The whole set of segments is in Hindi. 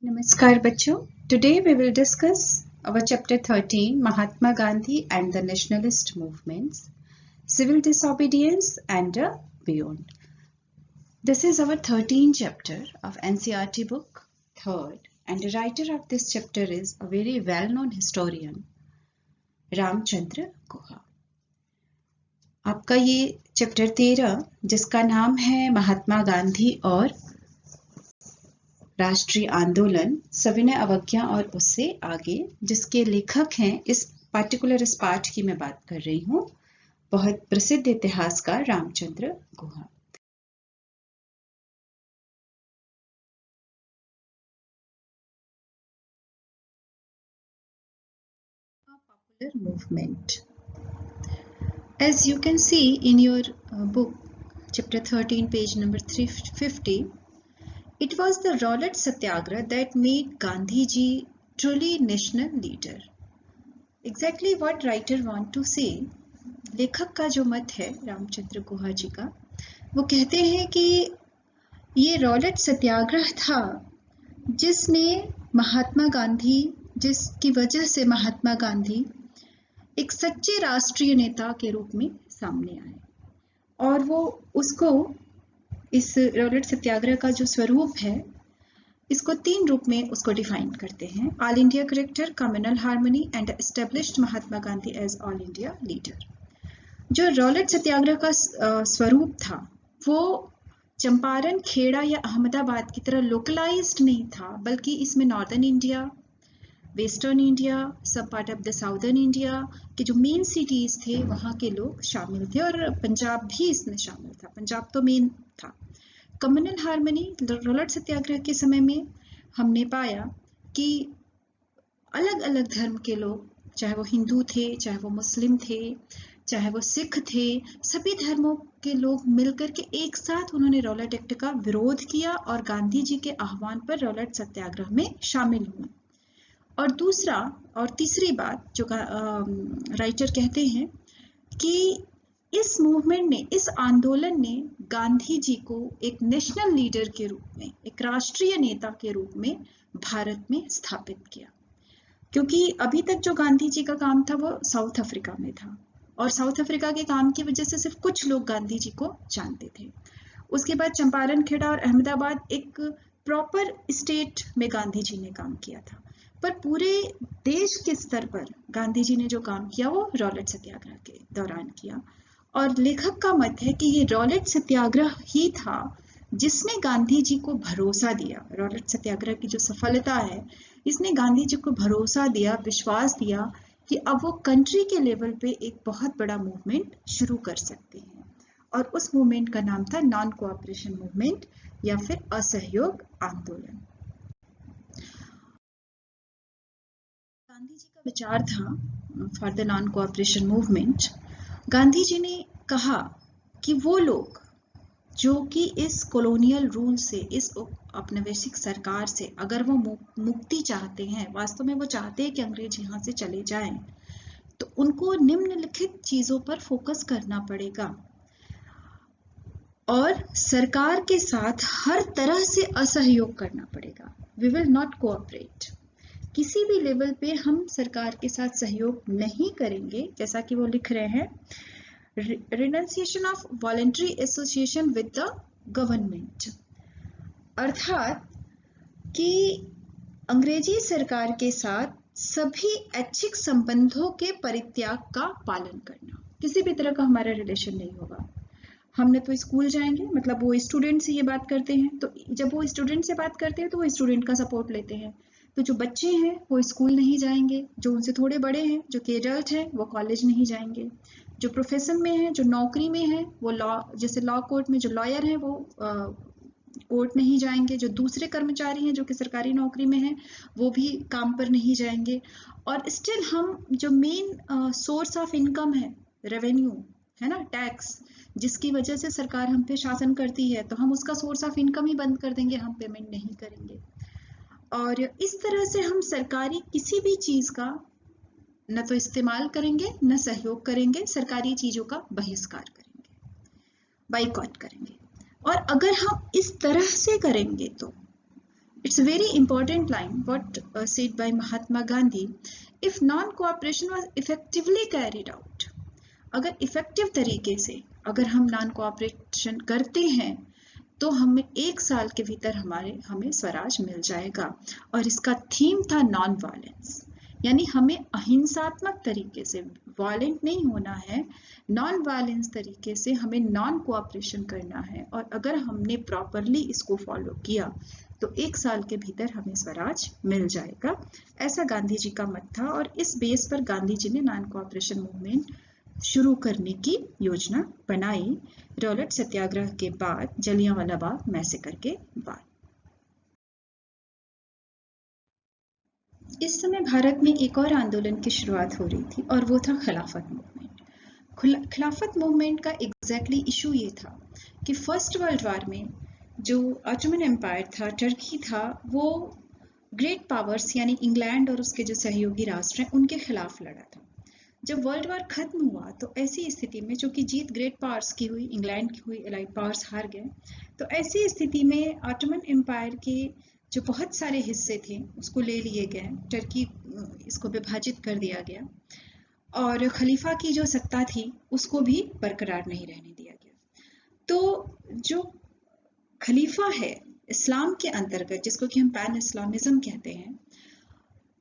Namaskar bachcho. Today we will discuss our chapter 13 Mahatma Gandhi and the Nationalist Movements, Civil Disobedience and Beyond. This is our 13th chapter of NCERT book, third, and the writer of this chapter is a very well-known historian, Ramachandra Guha. आपका ये चैप्टर 13 जिसका नाम है महात्मा गांधी और राष्ट्रीय आंदोलन सविनय अवज्ञा और उससे आगे, जिसके लेखक हैं इस पार्ट की मैं बात कर रही हूँ, बहुत प्रसिद्ध इतिहासकार Ramachandra Guha. Popular movement. As you can see in your book, chapter 13, page number 350, it was the Rowlatt Satyagraha that made Gandhiji truly national leader. Exactly what writer want to say. लेखक का जो मत है रामचंद्र गुहा जी का, वो कहते हैं कि ये रॉलेट सत्याग्रह था जिसने महात्मा गांधी, जिसकी वजह से महात्मा गांधी एक सच्चे राष्ट्रीय नेता के रूप में सामने आए. और वो उसको, इस रॉलेट सत्याग्रह का जो स्वरूप है, इसको 3 रूप में उसको डिफाइन करते हैं: all India character, communal harmony and established Mahatma Gandhi as all India leader. जो रॉलेट सत्याग्रह का स्वरूप था वो चंपारण, खेड़ा या अहमदाबाद की तरह लोकलाइज्ड नहीं था, बल्कि इसमें नॉर्दर्न इंडिया, वेस्टर्न इंडिया, सब part of the southern India के जो मेन सिटीज थे वहाँ के लोग शामिल थे, और पंजाब भी इसमें शामिल था. पंजाब तो मेन था. कम्युनल हार्मनी, रॉलेट सत्याग्रह के समय में हमने पाया कि अलग अलग धर्म के लोग, चाहे वो हिंदू थे, चाहे वो मुस्लिम थे, चाहे वो सिख थे, सभी धर्मों के लोग मिलकर के एक साथ उन्होंने रॉलेट एक्ट का विरोध किया और गांधी जी के आह्वान पर रॉलेट सत्याग्रह में शामिल हुए. और दूसरा और तीसरी बात जो राइटर कहते हैं कि इस मूवमेंट ने, इस आंदोलन ने गांधी जी को एक नेशनल लीडर के रूप में, एक राष्ट्रीय नेता के रूप में भारत में स्थापित किया. क्योंकि अभी तक जो गांधी जी का काम था वो साउथ अफ्रीका में था, और साउथ अफ्रीका के काम की वजह से सिर्फ कुछ लोग गांधी जी को जानते थे. उसके बाद चंपारण, खेड़ा और अहमदाबाद एक प्रॉपर स्टेट में गांधी जी ने काम किया था, पर पूरे देश के स्तर पर गांधी जी ने जो काम किया वो रॉलेट सत्याग्रह के दौरान किया. और लेखक का मत है कि ये रॉलेट सत्याग्रह ही था जिसने गांधी जी को भरोसा दिया. रॉलेट सत्याग्रह की जो सफलता है, इसने गांधी जी को भरोसा दिया, विश्वास दिया कि अब वो कंट्री के लेवल पे एक बहुत बड़ा मूवमेंट शुरू कर सकते हैं. और उस मूवमेंट का नाम था नॉन कोऑपरेशन मूवमेंट या फिर असहयोग आंदोलन. गांधी जी का विचार था for the non cooperation movement. Gandhi ji ने कहा कि वो लोग जो कि इस कॉलोनियल रूल से, इस औपनिवेशिक सरकार से अगर वो मुक्ति चाहते हैं, वास्तव में वो चाहते हैं कि अंग्रेज यहाँ से चले जाएं, तो उनको निम्नलिखित चीजों पर फोकस करना पड़ेगा और सरकार के साथ हर तरह से असहयोग करना पड़ेगा. We will not cooperate. किसी भी लेवल पे हम सरकार के साथ सहयोग नहीं करेंगे. जैसा कि वो लिख रहे हैं, renunciation of voluntary association with the government, अर्थात कि अंग्रेजी सरकार के साथ सभी ऐच्छिक संबंधों के परित्याग का पालन करना. किसी भी तरह का हमारा रिलेशन नहीं होगा. हमने तो स्कूल जाएंगे, मतलब वो स्टूडेंट से ये बात करते हैं, तो जब वो स्टूडेंट से बात करते हैं तो वो स्टूडेंट का सपोर्ट लेते हैं. तो जो बच्चे हैं वो स्कूल नहीं जाएंगे, जो उनसे थोड़े बड़े हैं, जो कि एडल्ट हैं, वो कॉलेज नहीं जाएंगे, जो प्रोफेशन में है, जो नौकरी में है, वो लॉ, जैसे लॉ कोर्ट में जो लॉयर हैं वो कोर्ट नहीं जाएंगे, जो दूसरे कर्मचारी हैं जो कि सरकारी नौकरी में हैं वो भी काम पर नहीं जाएंगे. और स्टिल हम जो मेन सोर्स ऑफ इनकम है, रेवेन्यू है ना, टैक्स, जिसकी वजह से सरकार हम पे शासन करती है, तो हम उसका सोर्स ऑफ इनकम ही बंद कर देंगे, हम पेमेंट नहीं करेंगे. और इस तरह से हम सरकारी किसी भी चीज का न तो इस्तेमाल करेंगे, न सहयोग करेंगे, सरकारी चीजों का बहिष्कार करेंगे, बाइकॉट करेंगे. और अगर हम इस तरह से करेंगे तो It's a very important line what said by Mahatma Gandhi. If non-cooperation was effectively carried out, अगर इफेक्टिव तरीके से अगर हम नॉन कोऑपरेशन करते हैं तो हमें 1 साल के भीतर हमें स्वराज मिल जाएगा। और इसका थीम था नॉन वायलेंस, यानी हमें अहिंसात्मक तरीके से, वायलेंट नहीं होना है, नॉन वायलेंस तरीके से हमें नॉन कोऑपरेशन करना है। और अगर हमने प्रॉपरली इसको फॉलो किया तो 1 साल के भीतर हमें स्वराज मिल जाएगा, ऐसा गांधी जी का मत था। और इस बेस पर गांधी जी ने नॉन कोऑपरेशन मूवमेंट शुरू करने की योजना बनाई रॉलेट सत्याग्रह के बाद, जलियांवाला बाग मैसेकर के बाद। इस समय भारत में एक और आंदोलन की शुरुआत हो रही थी और वो था खिलाफत मूवमेंट। खिलाफत मूवमेंट का एग्जैक्टली इशू ये था कि फर्स्ट वर्ल्ड वॉर में जो ऑटोमन एम्पायर था, टर्की था, वो ग्रेट पावर्स यानी इंग्लैंड और उसके जो सहयोगी राष्ट्र हैं उनके खिलाफ लड़ा था। जब वर्ल्ड वॉर खत्म हुआ तो ऐसी स्थिति में, चूंकि जीत ग्रेट पावर्स की हुई, इंग्लैंड की हुई, एलाइड पावर्स हार गए, तो ऐसी स्थिति में ऑटोमन एम्पायर के जो बहुत सारे हिस्से थे उसको ले लिए गए, टर्की इसको विभाजित कर दिया गया और खलीफा की जो सत्ता थी उसको भी बरकरार नहीं रहने दिया गया। तो जो खलीफा है इस्लाम के अंतर्गत, जिसको कि हम पैन इस्लामिज्म कहते हैं,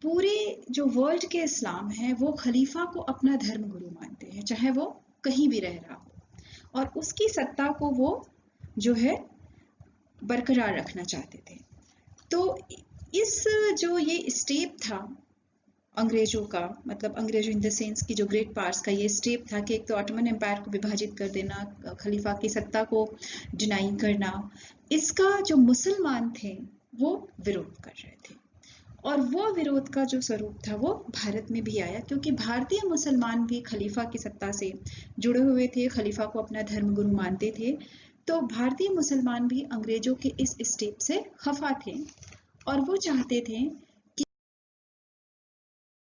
पूरे जो वर्ल्ड के इस्लाम है वो खलीफा को अपना धर्म गुरु मानते हैं, चाहे वो कहीं भी रह रहा हो, और उसकी सत्ता को वो जो है बरकरार रखना चाहते थे। तो इस जो ये स्टेप था अंग्रेजों का, मतलब अंग्रेजों इन द सेंस की जो ग्रेट पावर्स का ये स्टेप था कि एक तो ऑटोमन एम्पायर को विभाजित कर देना, खलीफा की सत्ता को डिनाई करना, इसका जो मुसलमान थे वो विरोध कर रहे थे। और वो विरोध का जो स्वरूप था वो भारत में भी आया, क्योंकि भारतीय मुसलमान भी खलीफा की सत्ता से जुड़े हुए थे, खलीफा को अपना धर्म गुरु मानते थे। तो भारतीय मुसलमान भी अंग्रेजों के इस स्टेप से खफा थे और वो चाहते थे कि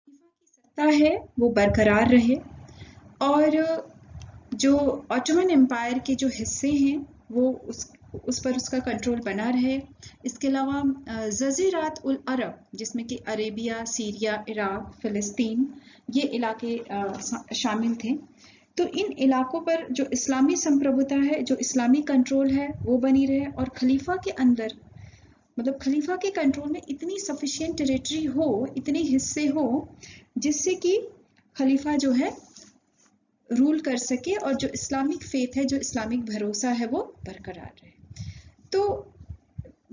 खलीफा की सत्ता है वो बरकरार रहे और जो ऑटोमन एम्पायर के जो हिस्से हैं वो उस पर उसका कंट्रोल बना रहे। इसके अलावा जजीरात उल अरब, जिसमें कि अरेबिया, सीरिया, इराक, फिलिस्तीन, ये इलाके शामिल थे। तो इन इलाकों पर जो इस्लामी संप्रभुता है, जो इस्लामी कंट्रोल है वो बनी रहे और खलीफा के अंदर, मतलब खलीफा के कंट्रोल में इतनी सफिशिएंट टेरिटरी हो, इतने हिस्से हो, जिससे कि खलीफा जो है रूल कर सके और जो इस्लामिक फेथ है, जो इस्लामिक भरोसा है वो बरकरार रहे। तो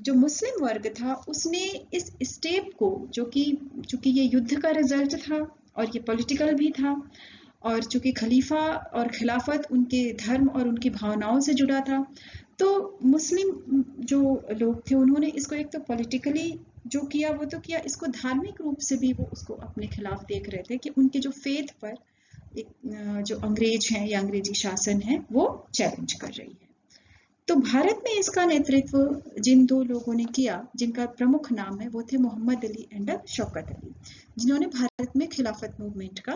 जो मुस्लिम वर्ग था उसने इस स्टेप को, जो कि चूंकि ये युद्ध का रिजल्ट था और ये पॉलिटिकल भी था, और चूंकि खलीफा और खिलाफत उनके धर्म और उनकी भावनाओं से जुड़ा था, तो मुस्लिम जो लोग थे उन्होंने इसको एक तो पॉलिटिकली जो किया वो तो किया, इसको धार्मिक रूप से भी वो उसको अपने खिलाफ देख रहे थे कि उनके जो फेथ पर जो अंग्रेज हैं या अंग्रेजी शासन है वो चैलेंज कर रही है। तो भारत में इसका नेतृत्व जिन दो लोगों ने किया, जिनका प्रमुख नाम है, वो थे मोहम्मद अली एंड शौकत अली, जिन्होंने भारत में खिलाफत मूवमेंट का,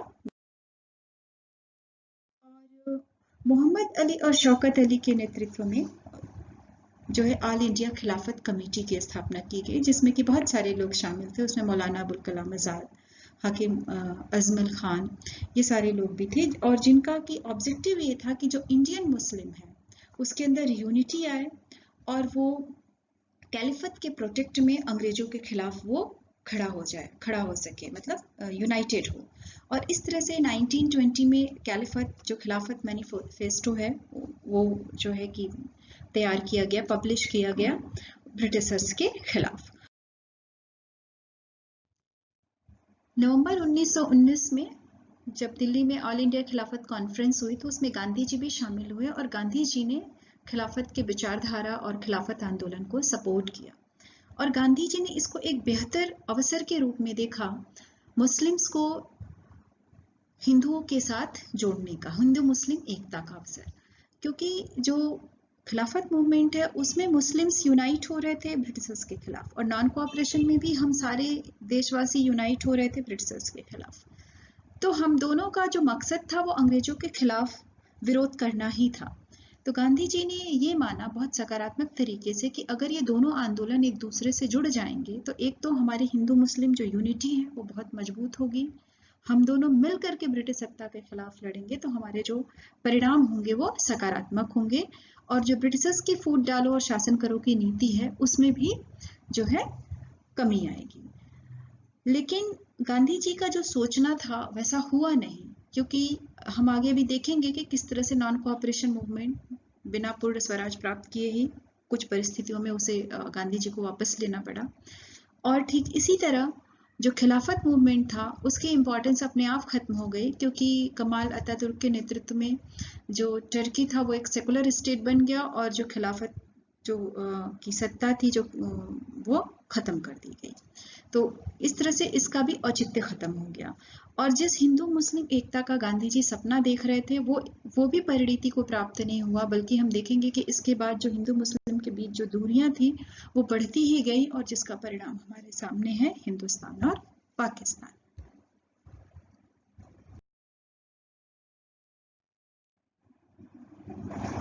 और मोहम्मद अली और शौकत अली के नेतृत्व में जो है ऑल इंडिया खिलाफत कमेटी की स्थापना की गई, जिसमें कि बहुत सारे लोग शामिल थे। उसमें मौलाना अबुल कलाम आज़ाद, हाकिम अजमल खान, ये सारे लोग भी थे, और जिनका की ऑब्जेक्टिव ये था कि जो इंडियन मुस्लिम है उसके अंदर यूनिटी आए और वो कैलिफत के प्रोटेक्ट में अंग्रेजों के खिलाफ वो खड़ा हो सके, मतलब यूनाइटेड हो। और इस तरह से 1920 में कैलिफत जो खिलाफत मैनिफेस्टो है वो जो है कि तैयार किया गया, पब्लिश किया गया ब्रिटिशर्स के खिलाफ। नवंबर 1919 में जब दिल्ली में ऑल इंडिया खिलाफत कॉन्फ्रेंस हुई तो उसमें गांधी जी भी शामिल हुए और गांधी जी ने खिलाफत के विचारधारा और खिलाफत आंदोलन को सपोर्ट किया। और गांधी जी ने इसको एक बेहतर अवसर के रूप में देखा मुस्लिम्स को हिंदुओं के साथ जोड़ने का, हिंदू मुस्लिम एकता का अवसर, क्योंकि जो खिलाफत मूवमेंट है उसमें मुस्लिम्स यूनाइट हो रहे थे ब्रिटिशर्स के खिलाफ, और नॉन कोऑपरेशन में भी हम सारे देशवासी यूनाइट हो रहे थे ब्रिटिशर्स के खिलाफ। तो हम दोनों का जो मकसद था वो अंग्रेजों के खिलाफ विरोध करना ही था। तो गांधी जी ने ये माना बहुत सकारात्मक तरीके से कि अगर ये दोनों आंदोलन एक दूसरे से जुड़ जाएंगे तो एक तो हमारी हिंदू मुस्लिम जो यूनिटी है वो बहुत मजबूत होगी, हम दोनों मिल करके ब्रिटिश सत्ता के खिलाफ लड़ेंगे तो हमारे जो परिणाम होंगे वो सकारात्मक होंगे, और जो ब्रिटिशर्स की फूट डालो और शासन करो की नीति है उसमें भी जो है कमी आएगी। लेकिन गांधी जी का जो सोचना था वैसा हुआ नहीं, क्योंकि हम आगे भी देखेंगे कि किस तरह से नॉन कोऑपरेशन मूवमेंट बिना पूर्ण स्वराज प्राप्त किए ही कुछ परिस्थितियों में उसे गांधी जी को वापस लेना पड़ा। और ठीक इसी तरह जो खिलाफत मूवमेंट था उसकी इम्पोर्टेंस अपने आप खत्म हो गई, क्योंकि कमाल अतातुर्क के नेतृत्व में जो टर्की था वो एक सेकुलर स्टेट बन गया और जो खिलाफत जो की सत्ता थी जो वो खत्म कर दी गई। तो इस तरह से इसका भी औचित्य खत्म हो गया, और जिस हिंदू मुस्लिम एकता का गांधी जी सपना देख रहे थे वो भी परिणति को प्राप्त नहीं हुआ, बल्कि हम देखेंगे कि इसके बाद जो हिंदू मुस्लिम के बीच जो दूरियां थी वो बढ़ती ही गई, और जिसका परिणाम हमारे सामने है हिंदुस्तान और पाकिस्तान।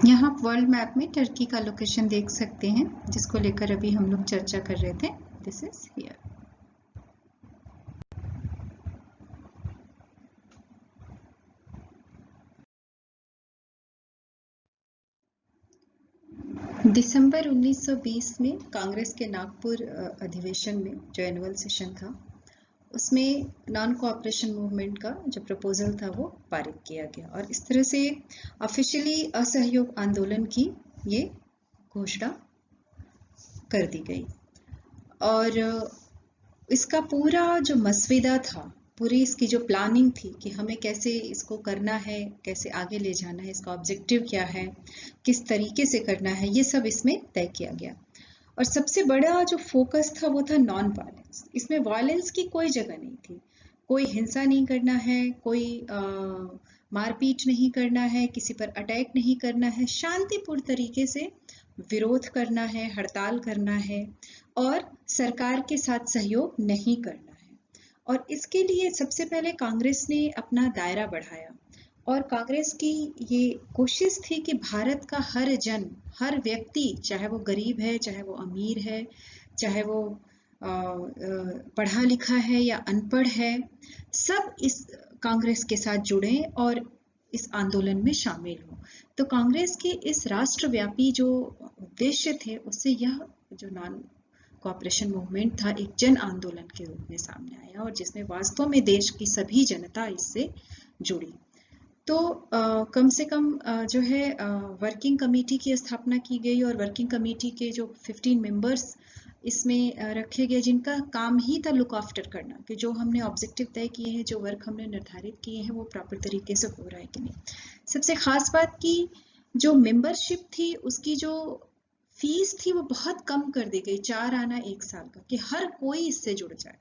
यहाँ आप वर्ल्ड मैप में टर्की का लोकेशन देख सकते हैं जिसको लेकर अभी हम लोग चर्चा कर रहे थे। This is here. दिसंबर 1920 में कांग्रेस के नागपुर अधिवेशन में जो एनुअल सेशन था उसमें नॉन कोऑपरेशन मूवमेंट का जो प्रपोजल था वो पारित किया गया, और इस तरह से ऑफिशियली असहयोग आंदोलन की ये घोषणा कर दी गई। और इसका पूरा जो मसविदा था, पूरी इसकी जो प्लानिंग थी कि हमें कैसे इसको करना है, कैसे आगे ले जाना है, इसका ऑब्जेक्टिव क्या है, किस तरीके से करना है, ये सब इसमें तय किया गया। और सबसे बड़ा जो फोकस था वो था नॉन वायलेंस। इसमें वायलेंस की कोई जगह नहीं थी, कोई हिंसा नहीं करना है, कोई मारपीट नहीं करना है, किसी पर अटैक नहीं करना है, शांतिपूर्ण तरीके से विरोध करना है, हड़ताल करना है और सरकार के साथ सहयोग नहीं करना है। और इसके लिए सबसे पहले कांग्रेस ने अपना दायरा बढ़ाया, और कांग्रेस की ये कोशिश थी कि भारत का हर जन, हर व्यक्ति, चाहे वो गरीब है, चाहे वो अमीर है, चाहे वो पढ़ा लिखा है या अनपढ़ है, सब इस कांग्रेस के साथ जुड़े और इस आंदोलन में शामिल हो। तो कांग्रेस के इस राष्ट्रव्यापी जो उद्देश्य थे उससे यह जो नॉन कोऑपरेशन मूवमेंट था एक जन आंदोलन के रूप में सामने आया, और जिसमें वास्तव में देश की सभी जनता इससे जुड़ी। तो कम से कम जो है वर्किंग कमेटी की स्थापना की गई, और वर्किंग कमेटी के जो 15 मेंबर्स इसमें रखे गए जिनका काम ही था लुक आफ्टर करना कि जो हमने ऑब्जेक्टिव तय किए हैं, जो वर्क हमने निर्धारित किए हैं वो प्रॉपर तरीके से हो रहा है कि नहीं। सबसे खास बात की जो मेंबरशिप थी उसकी जो फीस थी वो बहुत कम कर दी गई, 4 आना 1 साल का, कि हर कोई इससे जुड़ जाए,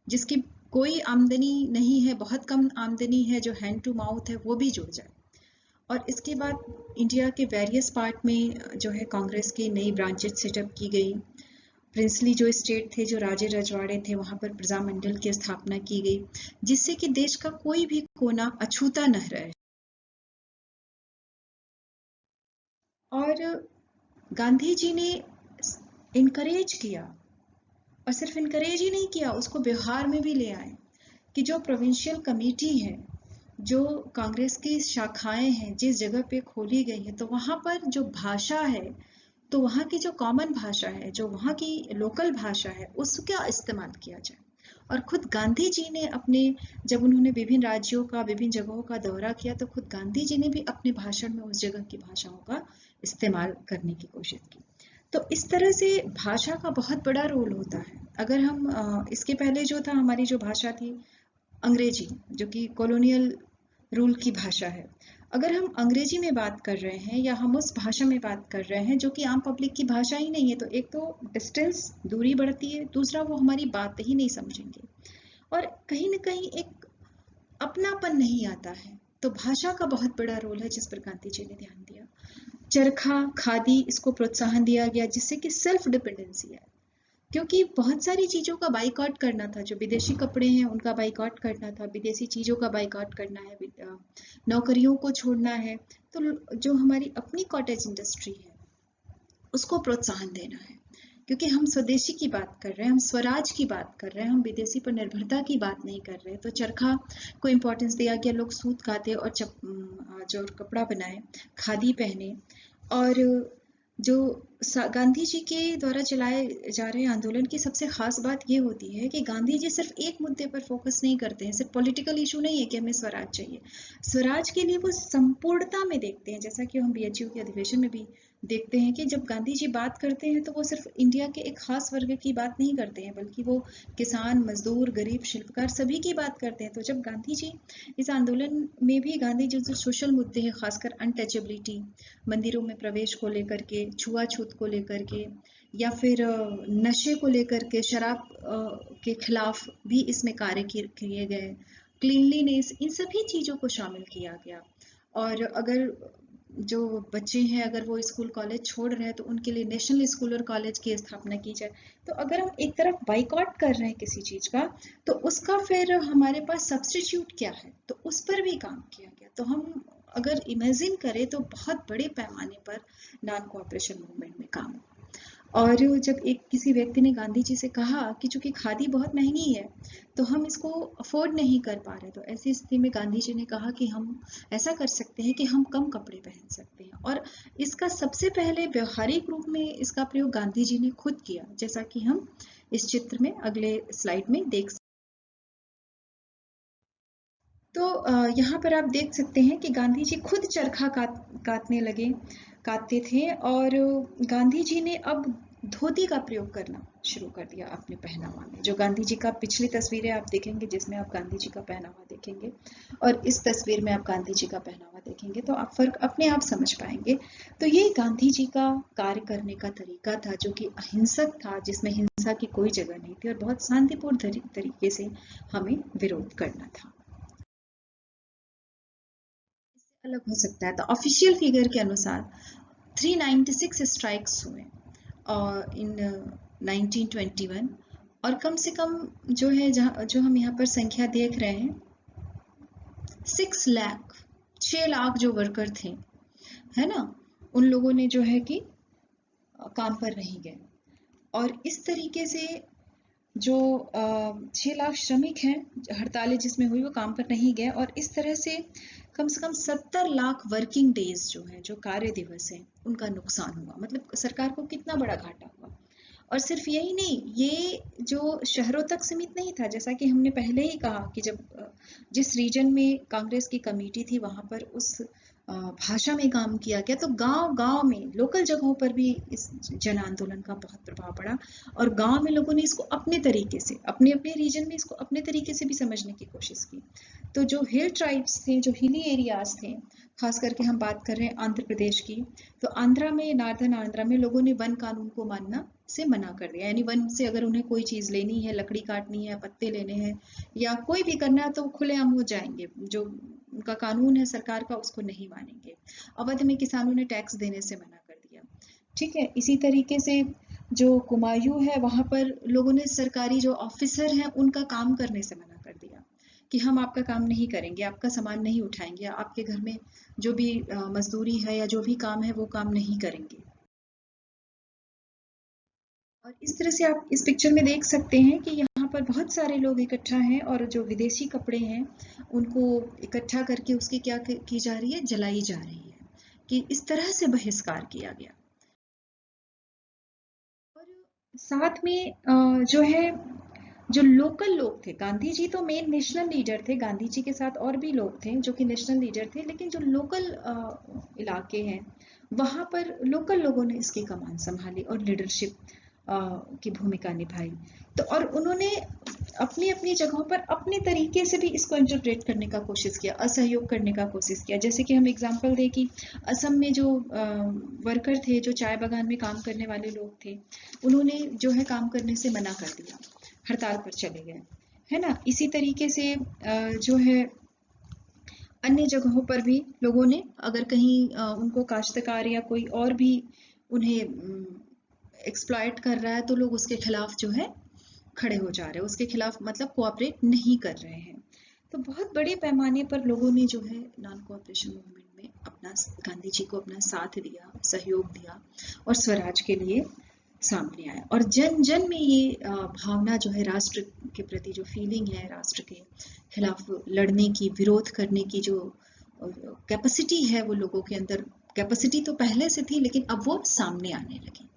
जिसकी कोई आमदनी नहीं है, बहुत कम आमदनी है, जो हैंड टू माउथ है वो भी जुड़ जाए। और इसके बाद इंडिया के वेरियस पार्ट में जो है कांग्रेस की नई ब्रांचेस सेटअप की गई। प्रिंसली जो स्टेट थे, जो राजे रजवाड़े थे, वहां पर प्रजामंडल की स्थापना की गई, जिससे कि देश का कोई भी कोना अछूता न रहे। और गांधी जी ने इनकरेज किया, और सिर्फ इनकरेज ही नहीं किया, उसको व्यवहार में भी ले आए कि जो प्रोविंशियल कमेटी है, जो कांग्रेस की शाखाएं हैं जिस जगह पे खोली गई है, तो वहां पर जो भाषा है, तो वहाँ की जो कॉमन भाषा है, जो वहाँ की लोकल भाषा है, उसका इस्तेमाल किया जाए। और खुद गांधी जी ने अपने, जब उन्होंने विभिन्न राज्यों का, विभिन्न जगहों का दौरा किया, तो खुद गांधी जी ने भी अपने भाषण में उस जगह की भाषाओं का इस्तेमाल करने की कोशिश की। तो इस तरह से भाषा का बहुत बड़ा रोल होता है। अगर हम इसके पहले जो था, हमारी जो भाषा थी अंग्रेजी, जो कि कॉलोनियल रूल की भाषा है, अगर हम अंग्रेजी में बात कर रहे हैं या हम उस भाषा में बात कर रहे हैं जो कि आम पब्लिक की भाषा ही नहीं है, तो एक तो डिस्टेंस, दूरी बढ़ती है, दूसरा वो हमारी बात ही नहीं समझेंगे, और कहीं ना कहीं एक अपनापन नहीं आता है। तो भाषा का बहुत बड़ा रोल है जिस पर गांधी जी ने ध्यान दिया। चरखा, खादी, इसको प्रोत्साहन दिया गया जिससे कि सेल्फ डिपेंडेंसी है। क्योंकि बहुत सारी चीज़ों का बाइकआउट करना था, जो विदेशी कपड़े हैं उनका बाइकआउट करना था, विदेशी चीज़ों का बाइकआउट करना है, नौकरियों को छोड़ना है। तो जो हमारी अपनी कॉटेज इंडस्ट्री है उसको प्रोत्साहन देना है, क्योंकि हम स्वदेशी की बात कर रहे हैं, हम स्वराज की बात कर रहे हैं, हम विदेशी पर निर्भरता की बात नहीं कर रहे। तो चरखा को इम्पोर्टेंस दिया गया, लोग सूत काते और जो कपड़ा बनाए, खादी पहने। और जो गांधी जी के द्वारा चलाए जा रहे आंदोलन की सबसे खास बात ये होती है कि गांधी जी सिर्फ एक मुद्दे पर फोकस नहीं करते हैं, सिर्फ पॉलिटिकल इशू नहीं है कि हमें स्वराज चाहिए। स्वराज के लिए वो संपूर्णता में देखते हैं, जैसा कि हम बीएचयू के अधिवेशन में भी देखते हैं कि जब गांधी जी बात करते हैं तो वो सिर्फ इंडिया के एक खास वर्ग की बात नहीं करते हैं, बल्कि वो किसान, मजदूर, गरीब, शिल्पकार सभी की बात करते हैं। तो जब गांधी जी इस आंदोलन में भी गांधी जी जो सोशल मुद्दे हैं, खासकर अनटचेबिलिटी, मंदिरों में प्रवेश को लेकर के, छुआछूत को लेकर के, या फिर नशे को लेकर के, शराब के खिलाफ भी इसमें कार्य किए गए, क्लीनलीनेस, इन सभी चीज़ों को शामिल किया गया। और अगर जो बच्चे हैं अगर वो स्कूल कॉलेज छोड़ रहे हैं तो उनके लिए नेशनल स्कूल और कॉलेज की स्थापना की जाए। तो अगर हम एक तरफ बाइकआउट कर रहे हैं किसी चीज़ का, तो उसका फिर हमारे पास सब्स्टिट्यूट क्या है, तो उस पर भी काम किया गया। तो हम अगर इमेजिन करें तो बहुत बड़े पैमाने पर नॉन कोऑपरेशन मूवमेंट में काम। और जब एक किसी व्यक्ति ने गांधी जी से कहा कि चूंकि खादी बहुत महंगी है तो हम इसको अफोर्ड नहीं कर पा रहे, तो ऐसी स्थिति में गांधी जी ने कहा कि हम ऐसा कर सकते हैं कि हम कम कपड़े पहन सकते हैं। और इसका सबसे पहले व्यवहारिक रूप में इसका प्रयोग गांधी जी ने खुद किया, जैसा कि हम इस चित्र में अगले स्लाइड में देख सकते। तो यहाँ पर आप देख सकते हैं कि गांधी जी खुद चरखा काटते थे। और गांधी जी ने अब धोती का प्रयोग करना शुरू कर दिया अपने पहनावा में। जो गांधी जी का पिछली तस्वीरें आप देखेंगे जिसमें आप गांधी जी का पहनावा देखेंगे और इस तस्वीर में आप गांधी जी का पहनावा देखेंगे तो आप फर्क अपने आप समझ पाएंगे। तो ये गांधी जी का कार्य करने का तरीका था जो कि अहिंसक था, जिसमें हिंसा की कोई जगह नहीं थी और बहुत शांतिपूर्ण तरीके से हमें विरोध करना था। अलग हो सकता है। तो ऑफिशियल फिगर के अनुसार 396 स्ट्राइक्स हुए और इन 1921, और कम से कम जो है जो हम यहाँ पर संख्या देख रहे हैं 6 लाख जो वर्कर थे, है ना, उन लोगों ने जो है कि काम पर नहीं गए। और इस तरीके से जो 6 लाख श्रमिक हैं, हड़तालें जिसमें हुई वो काम पर नहीं गए, और इस तरह से कम 70 लाख वर्किंग डेज जो है, जो कार्य दिवस है, उनका नुकसान हुआ। मतलब सरकार को कितना बड़ा घाटा हुआ। और सिर्फ यही नहीं, ये जो शहरों तक सीमित नहीं था, जैसा कि हमने पहले ही कहा कि जब जिस रीजन में कांग्रेस की कमेटी थी वहां पर उस भाषा में काम किया गया, तो गांव गांव में, लोकल जगहों पर भी इस जन आंदोलन का बहुत प्रभाव पड़ा। और गांव में लोगों ने इसको अपने तरीके से, अपने अपने रीजन में इसको अपने तरीके से भी समझने की कोशिश की। तो जो हिल ट्राइब्स थे, जो हिली एरियाज थे, खास करके हम बात कर रहे हैं आंध्र प्रदेश की, तो आंध्रा में, नॉर्दर्न आंध्रा में लोगों ने वन कानून को मानना से मना कर दिया। यानी वन से अगर उन्हें कोई चीज लेनी है, लकड़ी काटनी है, पत्ते लेने हैं या कोई भी करना है तो खुलेआम हो जाएंगे। जो उनका कानून है सरकार का उसको नहीं मानेंगे। अवध में किसानों ने टैक्स देने से मना कर दिया। ठीक है, इसी तरीके से जो कुमायूं है वहां पर लोगों ने सरकारी जो ऑफिसर हैं उनका काम करने से मना कर दिया कि हम आपका काम नहीं करेंगे, आपका सामान नहीं उठाएंगे, आपके घर में जो भी मजदूरी है या जो भी काम है वो काम नहीं करेंगे। और इस तरह से आप इस पिक्चर में देख सकते हैं कि यहाँ पर बहुत सारे लोग इकट्ठा हैं और जो विदेशी कपड़े हैं उनको इकट्ठा करके उसकी क्या की जा रही है, जलाई जा रही है, कि इस तरह से बहिष्कार किया गया। और साथ में जो है, जो लोकल लोग थे, गांधी जी तो मेन नेशनल लीडर थे, गांधी जी के साथ और भी लोग थे जो कि नेशनल लीडर थे, लेकिन जो लोकल इलाके हैं वहां पर लोकल लोगों ने इसकी कमान संभाली और लीडरशिप की भूमिका निभाई। तो और उन्होंने अपनी अपनी जगहों पर अपने तरीके से भी इसको इंटरप्रेट करने का कोशिश किया, असहयोग करने का कोशिश किया। जैसे कि हम एग्जांपल दें कि असम में जो वर्कर थे, जो चाय बागान में काम करने वाले लोग थे, उन्होंने जो है काम करने से मना कर दिया, हड़ताल पर चले गए, है ना। इसी तरीके से जो है अन्य जगहों पर भी लोगों ने, अगर कहीं उनको काश्तकार या कोई और भी उन्हें एक्सप्लॉइट कर रहा है तो लोग उसके खिलाफ जो है खड़े हो जा रहे हैं, उसके खिलाफ मतलब कोऑपरेट नहीं कर रहे हैं। तो बहुत बड़े पैमाने पर लोगों ने जो है नॉन कोऑपरेशन मूवमेंट में अपना, गांधी जी को अपना साथ दिया, सहयोग दिया और स्वराज के लिए सामने आया। और जन जन में ये भावना जो है, राष्ट्र के प्रति जो फीलिंग है, राष्ट्र के खिलाफ लड़ने की, विरोध करने की जो कैपेसिटी है वो लोगों के अंदर, कैपेसिटी तो पहले से थी लेकिन अब वो सामने आने लगी।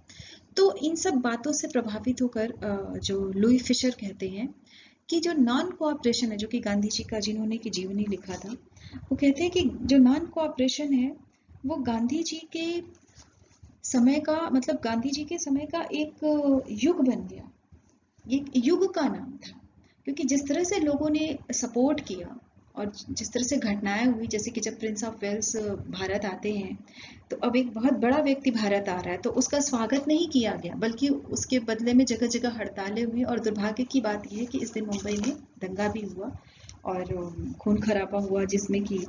तो इन सब बातों से प्रभावित होकर जो लुई फिशर कहते हैं कि जो नॉन कोऑपरेशन है, जो कि गांधी जी का, जिन्होंने की जीवनी लिखा था, वो कहते हैं कि जो नॉन कोऑपरेशन है वो गांधी जी के समय का, मतलब गांधी जी के समय का एक युग बन गया, एक युग का नाम था। क्योंकि जिस तरह से लोगों ने सपोर्ट किया और जिस तरह से घटनाएं हुई, जैसे कि जब प्रिंस ऑफ वेल्स भारत आते हैं तो अब एक बहुत बड़ा व्यक्ति भारत आ रहा है तो उसका स्वागत नहीं किया गया, बल्कि उसके बदले में जगह जगह हड़तालें हुई। और दुर्भाग्य की बात यह है कि इस दिन मुंबई में दंगा भी हुआ और खून खराबा हुआ, जिसमें कि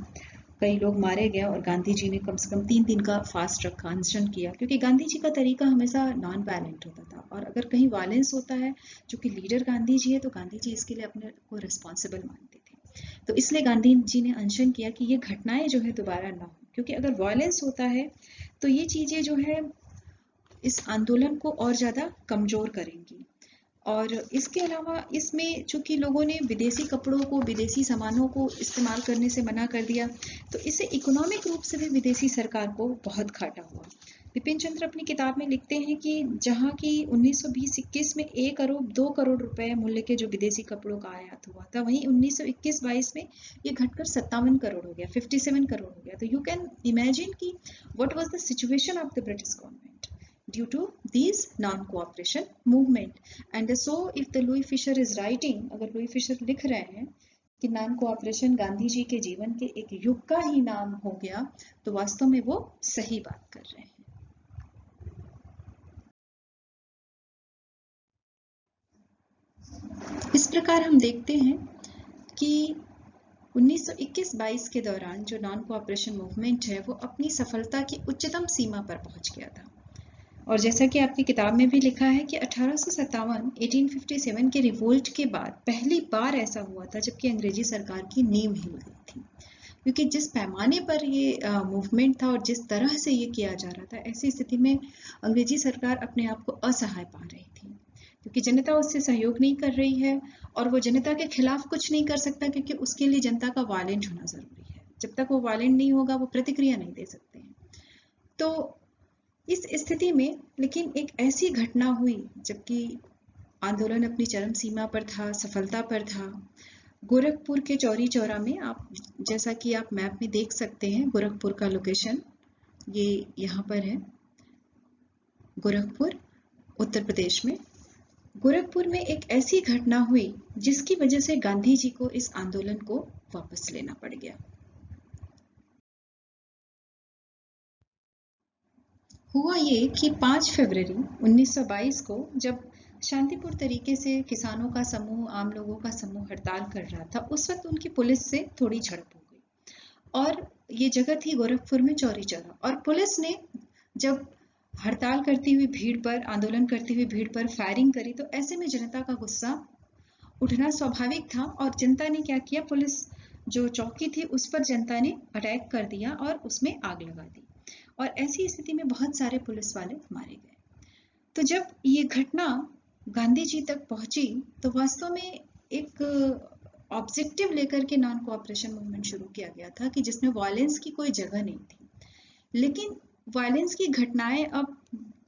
कई लोग मारे गए और गांधी जी ने कम से कम 3 दिन का फास्ट रखा, अनशन किया, क्योंकि गांधी जी का तरीका हमेशा नॉन वायलेंट होता था। और अगर कहीं वायलेंस होता है, जो कि लीडर गांधी जी है, तो गांधी जी इसके लिए अपने को रिस्पॉन्सिबल मानते थे। तो इसलिए गांधी जी ने अनशन किया कि ये घटनाएं जो है दोबारा ना हो, क्योंकि अगर वायलेंस होता है तो ये चीजें जो है इस आंदोलन को और ज्यादा कमजोर करेंगी। और इसके अलावा इसमें चूंकि लोगों ने विदेशी कपड़ों को, विदेशी सामानों को इस्तेमाल करने से मना कर दिया, तो इससे इकोनॉमिक रूप से भी विदेशी सरकार को बहुत घाटा हुआ। बिपिन चंद्र अपनी किताब में लिखते हैं कि जहां की 1920-21 में 1 अरब 2 करोड़ रुपए मूल्य के जो विदेशी कपड़ों का आयात हुआ था, वहीं 1921-22 में ये घटकर 57 करोड़ हो गया, 57 करोड़ हो गया। तो यू कैन इमेजिन कि what was the situation of the British government due to these non-cooperation movement. And so if the Louis Fisher is writing, अगर लुई फिशर लिख रहे हैं कि नॉन कोऑपरेशन गांधी जी के जीवन के एक युग का ही नाम हो गया, तो वास्तव में वो सही बात कर रहे हैं। इस प्रकार हम देखते हैं कि 1921-22 के दौरान जो नॉन कोऑपरेशन मूवमेंट है वो अपनी सफलता की उच्चतम सीमा पर पहुंच गया था। और जैसा कि आपकी किताब में भी लिखा है कि 1857 के रिवोल्ट के बाद पहली बार ऐसा हुआ था जबकि अंग्रेजी सरकार की नींव हिल गई थी। क्योंकि जिस पैमाने पर ये मूवमेंट था और जिस तरह से ये किया जा रहा था, ऐसी स्थिति में अंग्रेजी सरकार अपने आप को असहाय पा रही थी, क्योंकि जनता उससे सहयोग नहीं कर रही है और वो जनता के खिलाफ कुछ नहीं कर सकता, क्योंकि उसके लिए जनता का वायलेंट होना जरूरी है। जब तक वो वायलेंट नहीं होगा वो प्रतिक्रिया नहीं दे सकते हैं। तो इस स्थिति में लेकिन एक ऐसी घटना हुई जबकि आंदोलन अपनी चरम सीमा पर था, सफलता पर था। गोरखपुर के चौरी चौरा में, आप जैसा कि आप मैप में देख सकते हैं, गोरखपुर का लोकेशन ये यहाँ पर है, गोरखपुर उत्तर प्रदेश में। गोरखपुर में एक ऐसी घटना हुई जिसकी वजह से गांधी जी को इस आंदोलन को वापस लेना पड़ गया। हुआ ये कि 5 फरवरी 1922 को जब शांतिपूर्ण तरीके से किसानों का समूह, आम लोगों का समूह हड़ताल कर रहा था, उस वक्त उनकी पुलिस से थोड़ी झड़प हो गई। और ये जगह थी गोरखपुर में चौरी चौरा। और पुलिस ने जब हड़ताल करती हुई भीड़ पर, आंदोलन करती हुई भीड़ पर फायरिंग करी, तो ऐसे में जनता का गुस्सा उठना स्वाभाविक था। और जनता ने क्या किया, पुलिस जो चौकी थी उस पर जनता ने अटैक कर दिया और उसमें आग लगा दी। और ऐसी स्थिति में बहुत सारे पुलिस वाले मारे गए। तो जब ये घटना गांधी जी तक पहुंची तो वास्तव में एक ऑब्जेक्टिव लेकर के नॉन कोऑपरेशन मूवमेंट शुरू किया गया था कि जिसमें वायलेंस की कोई जगह नहीं थी। लेकिन वायलेंस की घटनाएं अब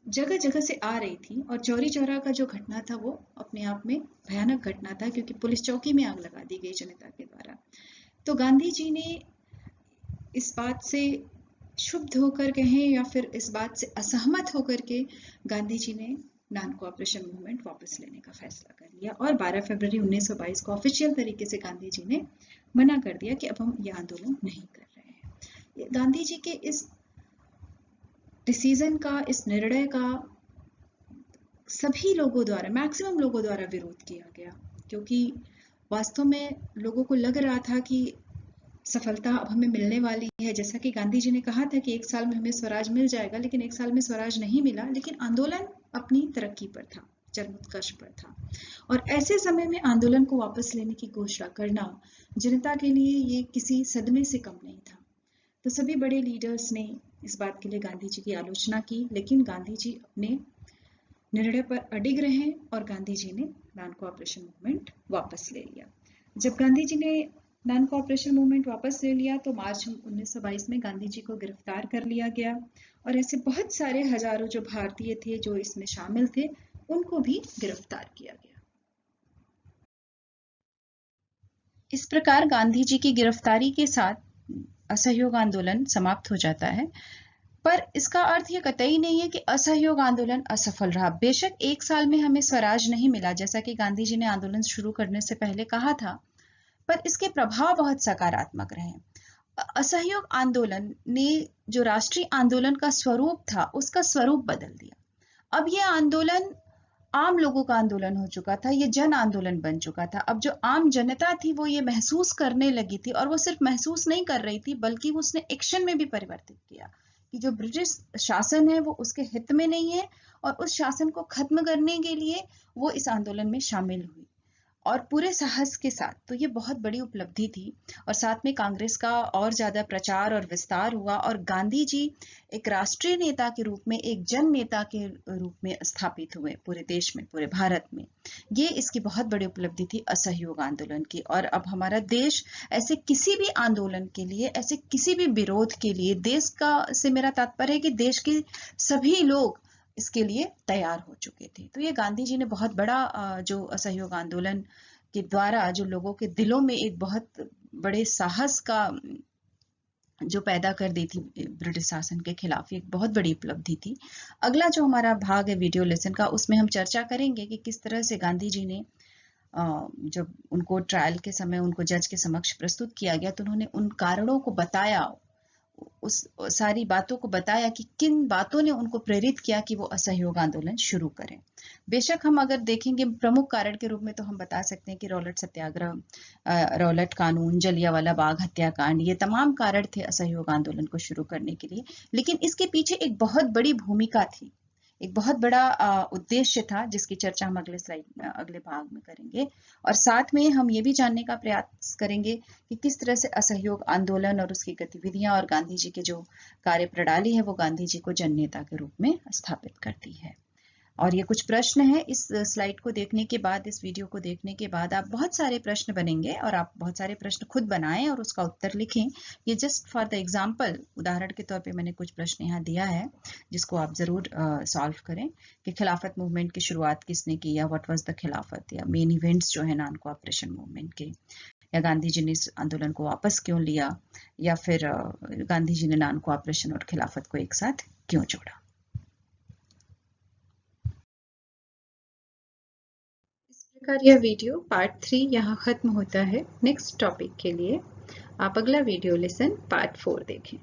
जगह जगह से आ रही थी और चौरी चौरा का जो घटना था वो अपने आप में भयानक घटना था, क्योंकि पुलिस चौकी में आग लगा दी गई जनता के द्वारा। तो गांधी जी ने इस बात से क्षुब्ध होकर कहें या फिर इस बात से असहमत होकर के गांधी जी ने नॉन कोऑपरेशन मूवमेंट वापस लेने का फैसला कर लिया और 12 फरवरी 1922 को ऑफिशियल तरीके से गांधी जी ने मना कर दिया कि अब हम ये आंदोलन नहीं कर रहे हैं। गांधी जी के इस डिसीजन का, इस निर्णय का सभी लोगों द्वारा, मैक्सिमम लोगों द्वारा विरोध किया गया, क्योंकि वास्तव में लोगों को लग रहा था कि सफलता अब हमें मिलने वाली है। जैसा कि गांधी जी ने कहा था कि 1 साल में हमें स्वराज मिल जाएगा, लेकिन 1 साल में स्वराज नहीं मिला, लेकिन आंदोलन अपनी तरक्की पर था, चरमोत्कर्ष पर था। और ऐसे समय में आंदोलन को वापस लेने की घोषणा करना जनता के लिए ये किसी सदमे से कम नहीं था। तो सभी बड़े लीडर्स ने इस बात के लिए गांधी जी की आलोचना की, लेकिन गांधी जी अपने निर्णय पर अडिग रहे और गांधी जी ने नॉन कोऑपरेशन मूवमेंट वापस ले लिया। जब गांधी जी ने नॉन कोऑपरेशन मूवमेंट वापस ले लिया तो मार्च 1922 में गांधी जी को गिरफ्तार कर लिया गया, और ऐसे बहुत सारे हजारों जो भारतीय थे जो इसमें शामिल थे, उनको भी गिरफ्तार किया गया। इस प्रकार गांधी जी की गिरफ्तारी के साथ असहयोग आंदोलन समाप्त हो जाता है। पर इसका अर्थ ये कतई नहीं है कि असहयोग आंदोलन असफल रहा। बेशक 1 साल में हमें स्वराज नहीं मिला, जैसा कि गांधी जी ने आंदोलन शुरू करने से पहले कहा था, पर इसके प्रभाव बहुत सकारात्मक रहे। असहयोग आंदोलन ने जो राष्ट्रीय आंदोलन का स्वरूप था, उसका स्वरूप बदल दिया। अब ये आंदोलन आम लोगों का आंदोलन हो चुका था, ये जन आंदोलन बन चुका था। अब जो आम जनता थी वो ये महसूस करने लगी थी, और वो सिर्फ महसूस नहीं कर रही थी बल्कि वो उसने एक्शन में भी परिवर्तित किया कि जो ब्रिटिश शासन है वो उसके हित में नहीं है, और उस शासन को खत्म करने के लिए वो इस आंदोलन में शामिल हुई, और पूरे साहस के साथ। तो ये बहुत बड़ी उपलब्धि थी, और साथ में कांग्रेस का और ज्यादा प्रचार और विस्तार हुआ, और गांधी जी एक राष्ट्रीय नेता के रूप में, एक जन नेता के रूप में स्थापित हुए पूरे देश में, पूरे भारत में। ये इसकी बहुत बड़ी उपलब्धि थी असहयोग आंदोलन की। और अब हमारा देश ऐसे किसी भी आंदोलन के लिए, ऐसे किसी भी विरोध के लिए, देश का से मेरा तात्पर्य है कि देश के सभी लोग इसके लिए तैयार हो चुके थे। तो ये गांधी जी ने बहुत बड़ा जो असहयोग आंदोलन के द्वारा जो लोगों के दिलों में एक बहुत बड़े साहस का जो पैदा कर दी थी ब्रिटिश शासन के खिलाफ, एक बहुत बड़ी उपलब्धि थी। अगला जो हमारा भाग है वीडियो लेसन का, उसमें हम चर्चा करेंगे कि किस तरह से गांधी जी ने जब उनको ट्रायल के समय उनको जज के समक्ष प्रस्तुत किया गया तो उन्होंने उन कारणों को बताया, उस सारी बातों को बताया कि किन बातों ने उनको प्रेरित किया कि वो असहयोग आंदोलन शुरू करें। बेशक हम अगर देखेंगे प्रमुख कारण के रूप में तो हम बता सकते हैं कि रॉलेट सत्याग्रह, रॉलेट कानून, जलियांवाला बाग हत्याकांड, ये तमाम कारण थे असहयोग आंदोलन को शुरू करने के लिए। लेकिन इसके पीछे एक बहुत बड़ी भूमिका थी, एक बहुत बड़ा उद्देश्य था, जिसकी चर्चा हम अगले स्लाइड में, अगले भाग में करेंगे। और साथ में हम ये भी जानने का प्रयास करेंगे कि किस तरह से असहयोग आंदोलन और उसकी गतिविधियां और गांधी जी के जो कार्य प्रणाली है वो गांधी जी को जन नेता के रूप में स्थापित करती है। और ये कुछ प्रश्न है, इस स्लाइड को देखने के बाद, इस वीडियो को देखने के बाद आप बहुत सारे प्रश्न बनेंगे, और आप बहुत सारे प्रश्न खुद बनाएं और उसका उत्तर लिखें। ये जस्ट फॉर द एग्जाम्पल, उदाहरण के तौर पे मैंने कुछ प्रश्न यहाँ दिया है जिसको आप जरूर सॉल्व करें कि खिलाफत मूवमेंट की शुरुआत किसने की, या व्हाट वाज द खिलाफत, या मेन इवेंट्स जो है नॉन कोऑपरेशन मूवमेंट के, या गांधी जी ने इस आंदोलन को वापस क्यों लिया, या फिर गांधी जी ने नॉन कोऑपरेशन और खिलाफत को एक साथ क्यों जोड़ा। यह वीडियो पार्ट 3 यहाँ खत्म होता है। नेक्स्ट टॉपिक के लिए आप अगला वीडियो लेसन पार्ट 4 देखें।